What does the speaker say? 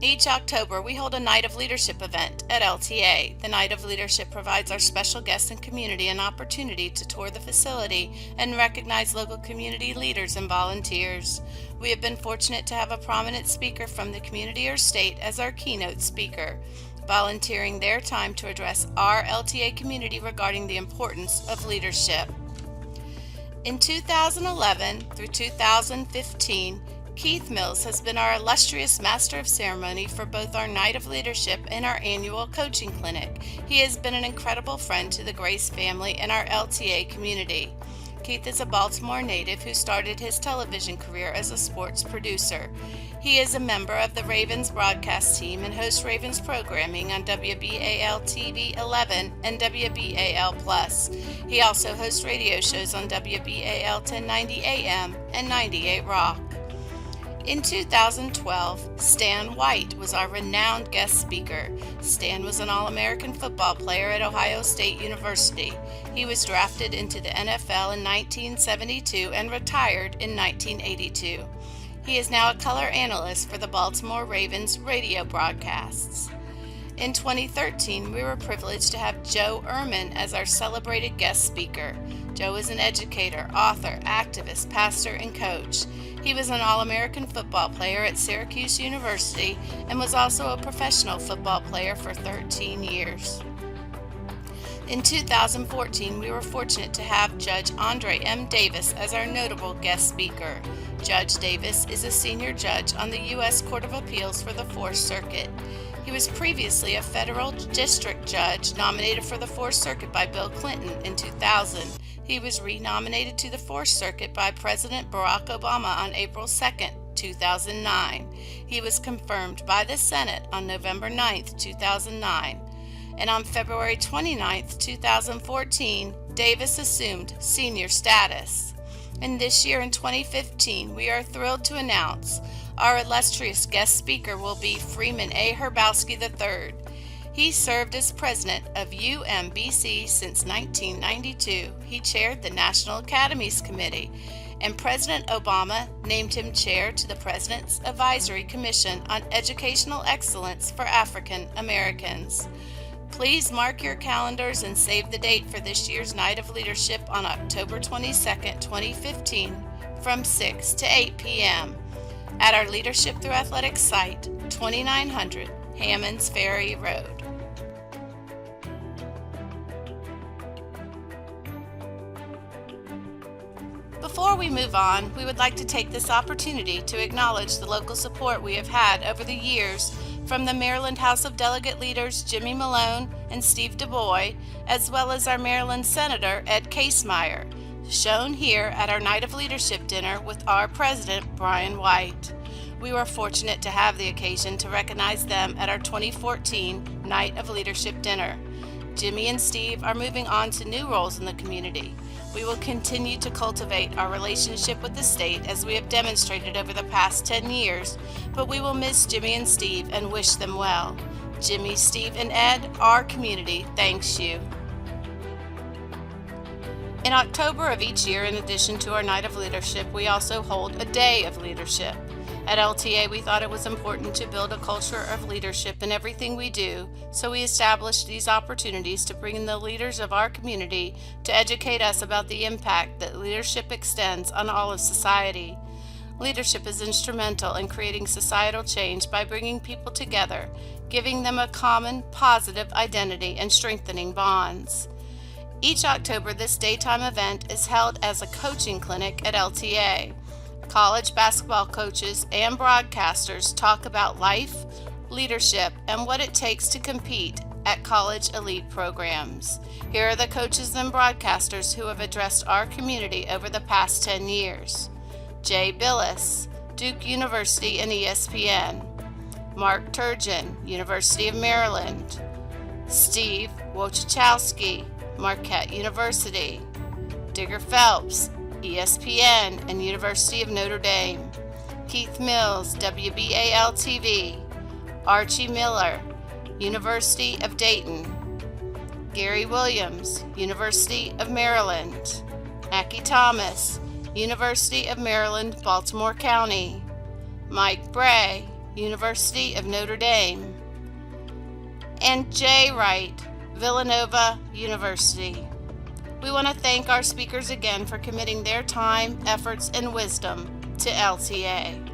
Each October, we hold a Night of Leadership event at LTA. The Night of Leadership provides our special guests and community an opportunity to tour the facility and recognize local community leaders and volunteers. We have been fortunate to have a prominent speaker from the community or state as our keynote speaker, volunteering their time to address our LTA community regarding the importance of leadership. In 2011 through 2015, Keith Mills has been our illustrious Master of Ceremony for both our Night of Leadership and our annual coaching clinic. He has been an incredible friend to the Grace family and our LTA community. Keith is a Baltimore native who started his television career as a sports producer. He is a member of the Ravens broadcast team and hosts Ravens programming on WBAL TV 11 and WBAL Plus. He also hosts radio shows on WBAL 1090 AM and 98 Rock. In 2012, Stan White was our renowned guest speaker. Stan was an All-American football player at Ohio State University. He was drafted into the NFL in 1972 and retired in 1982. He is now a color analyst for the Baltimore Ravens radio broadcasts. In 2013, we were privileged to have Joe Ehrman as our celebrated guest speaker. Joe is an educator, author, activist, pastor, and coach. He was an All-American football player at Syracuse University and was also a professional football player for 13 years. In 2014, we were fortunate to have Judge Andre M. Davis as our notable guest speaker. Judge Davis is a senior judge on the U.S. Court of Appeals for the Fourth Circuit. He was previously a federal district judge nominated for the Fourth Circuit by Bill Clinton in 2000. He was renominated to the Fourth Circuit by President Barack Obama on April 2, 2009. He was confirmed by the Senate on November 9, 2009. And on February 29, 2014, Davis assumed senior status. And this year in 2015, we are thrilled to announce our illustrious guest speaker will be Freeman A. Herbowski III. He served as president of UMBC since 1992. He chaired the National Academies Committee, and President Obama named him chair to the President's Advisory Commission on Educational Excellence for African Americans. Please mark your calendars and save the date for this year's Night of Leadership on October 22, 2015 from 6 to 8 p.m. at our Leadership Through Athletics site, 2900 Hammonds Ferry Road. Before we move on, we would like to take this opportunity to acknowledge the local support we have had over the years from the Maryland House of Delegate leaders Jimmy Malone and Steve Du Bois, as well as our Maryland Senator Ed Casemeyer, shown here at our Night of Leadership dinner with our President Brian White. We were fortunate to have the occasion to recognize them at our 2014 Night of Leadership dinner. Jimmy and Steve are moving on to new roles in the community. We will continue to cultivate our relationship with the state as we have demonstrated over the past 10 years, but we will miss Jimmy and Steve and wish them well. Jimmy, Steve, and Ed, our community thanks you. In October of each year, in addition to our Night of Leadership, we also hold a Day of Leadership. At LTA, we thought it was important to build a culture of leadership in everything we do, so we established these opportunities to bring in the leaders of our community to educate us about the impact that leadership extends on all of society. Leadership is instrumental in creating societal change by bringing people together, giving them a common, positive identity, and strengthening bonds. Each October, this daytime event is held as a coaching clinic at LTA. College basketball coaches and broadcasters talk about life, leadership, and what it takes to compete at college elite programs. Here are the coaches and broadcasters who have addressed our community over the past 10 years. Jay Billis, Duke University and ESPN. Mark Turgeon, University of Maryland. Steve Wojciechowski, Marquette University. Digger Phelps, ESPN and University of Notre Dame. Keith Mills, WBAL TV. Archie Miller, University of Dayton. Gary Williams, University of Maryland. Aki Thomas, University of Maryland, Baltimore County. Mike Bray, University of Notre Dame, and J. Wright, Villanova University. We want to thank our speakers again for committing their time, efforts, and wisdom to LTA.